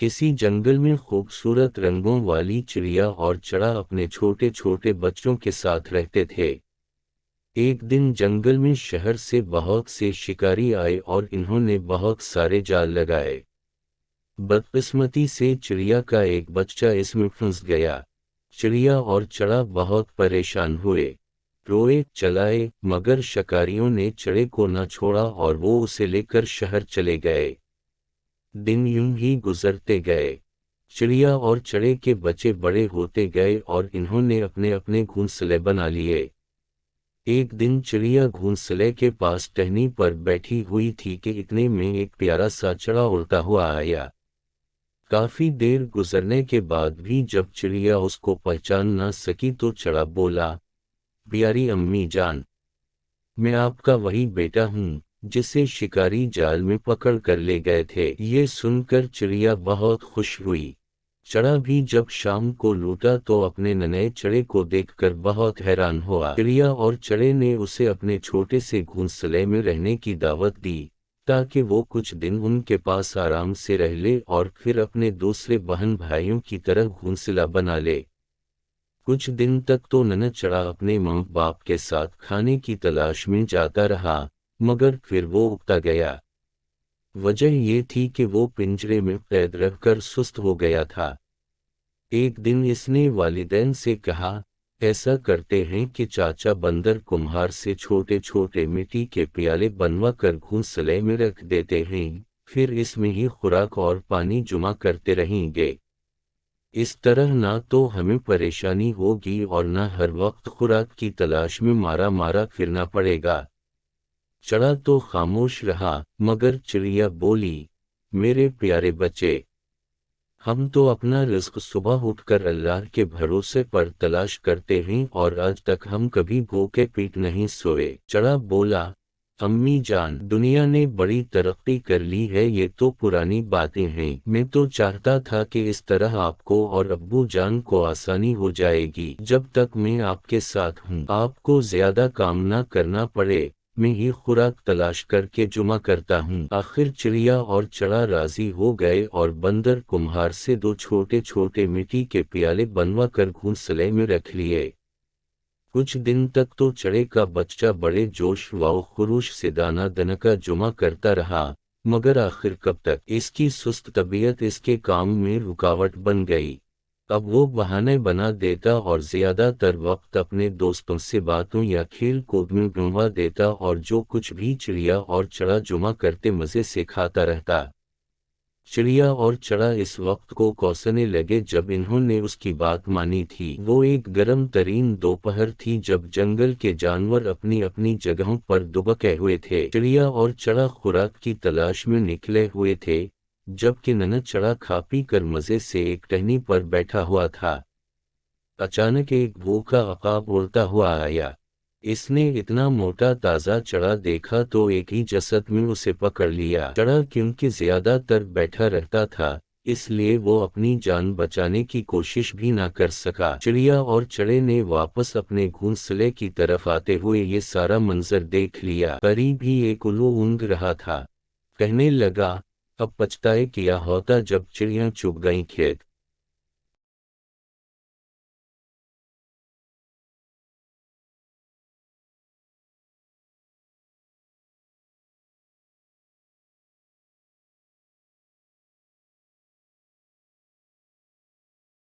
किसी जंगल में खूबसूरत रंगों वाली चिड़िया और चड़ा अपने छोटे छोटे बच्चों के साथ रहते थे। एक दिन जंगल में शहर से बहुत से शिकारी आए और इन्होंने बहुत सारे जाल लगाए। बदकिस्मती से चिड़िया का एक बच्चा इसमें फंस गया। चिड़िया और चड़ा बहुत परेशान हुए, रोए चलाए, मगर शिकारियों ने चड़े को न छोड़ा और वो उसे लेकर शहर चले गए। दिन यूं ही गुजरते गए। चिड़िया और चड़े के बच्चे बड़े होते गए और इन्होंने अपने अपने घोंसले बना लिए। एक दिन चिड़िया घोंसले के पास टहनी पर बैठी हुई थी कि इतने में एक प्यारा सा चड़ा उड़ता हुआ आया। काफी देर गुजरने के बाद भी जब चिड़िया उसको पहचान न सकी तो चड़ा बोला, प्यारी अम्मी जान, मैं आपका वही बेटा हूँ जिसे शिकारी जाल में पकड़ कर ले गए थे। ये सुनकर चिड़िया बहुत खुश हुई। चड़ा भी जब शाम को लौटा तो अपने नन्हे चड़े को देखकर बहुत हैरान हुआ। चिड़िया और चड़े ने उसे अपने छोटे से घोंसले में रहने की दावत दी ताकि वो कुछ दिन उनके पास आराम से रह ले और फिर अपने दूसरे बहन भाइयों की तरह घोंसला बना ले। कुछ दिन तक तो नन्हा चड़ा अपने माँ बाप के साथ खाने की तलाश में जाता रहा, मगर फिर वो उकता गया। वजह ये थी कि वो पिंजरे में कैद रहकर सुस्त हो गया था। एक दिन इसने वालिदैन से कहा, ऐसा करते हैं कि चाचा बंदर कुम्हार से छोटे छोटे मिट्टी के प्याले बनवा कर घोंसले में रख देते हैं, फिर इसमें ही खुराक और पानी जमा करते रहेंगे। इस तरह ना तो हमें परेशानी होगी और ना हर वक्त खुराक की तलाश में मारा मारा फिरना पड़ेगा। चड़ा तो खामोश रहा, मगर चिड़िया बोली, मेरे प्यारे बच्चे, हम तो अपना रिस्क सुबह उठकर अल्लाह के भरोसे पर तलाश करते हैं और आज तक हम कभी भूखे पेट नहीं सोए। चड़ा बोला, अम्मी जान, दुनिया ने बड़ी तरक्की कर ली है, ये तो पुरानी बातें हैं। मैं तो चाहता था कि इस तरह आपको और अब्बू जान को आसानी हो जाएगी। जब तक मैं आपके साथ हूँ आपको ज्यादा काम ना करना पड़े, मैं ही खुराक तलाश करके जुमा करता हूँ। आखिर चिड़िया और चड़ा राजी हो गए और बंदर कुम्हार से दो छोटे छोटे मिट्टी के प्याले बनवा कर घोंसले में रख लिए। कुछ दिन तक तो चड़े का बच्चा बड़े जोश व खरोश से दाना दनका जुमा करता रहा, मगर आखिर कब तक। इसकी सुस्त तबीयत इसके काम में रुकावट बन गई। अब वो बहाने बना देता और ज्यादातर वक्त अपने दोस्तों से बातों या खेल कूद में गुंवा देता और जो कुछ भी चिड़िया और चड़ा जुमा करते मजे से खाता रहता। चिड़िया और चड़ा इस वक्त को कोसने लगे जब इन्होंने उसकी बात मानी थी। वो एक गर्म तरीन दोपहर थी जब जंगल के जानवर अपनी अपनी जगहों पर दुबके हुए थे। चिड़िया और चड़ा खुराक की तलाश में निकले हुए थे, जबकि नन्हा चड़ा खा पी कर मजे से एक टहनी पर बैठा हुआ था। अचानक एक भूखा अकाब उड़ता हुआ आया। इसने इतना मोटा ताजा चड़ा देखा तो एक ही जसत में उसे पकड़ लिया। चड़ा क्योंकि ज्यादातर बैठा रहता था, इसलिए वो अपनी जान बचाने की कोशिश भी ना कर सका। चिड़िया और चड़े ने वापस अपने घोंसले की तरफ आते हुए ये सारा मंजर देख लिया। करीब ही एक उल्लू ऊँघ रहा था। कहने लगा, अब पछताए किया होता जब चिड़ियां चुग गईं खेत।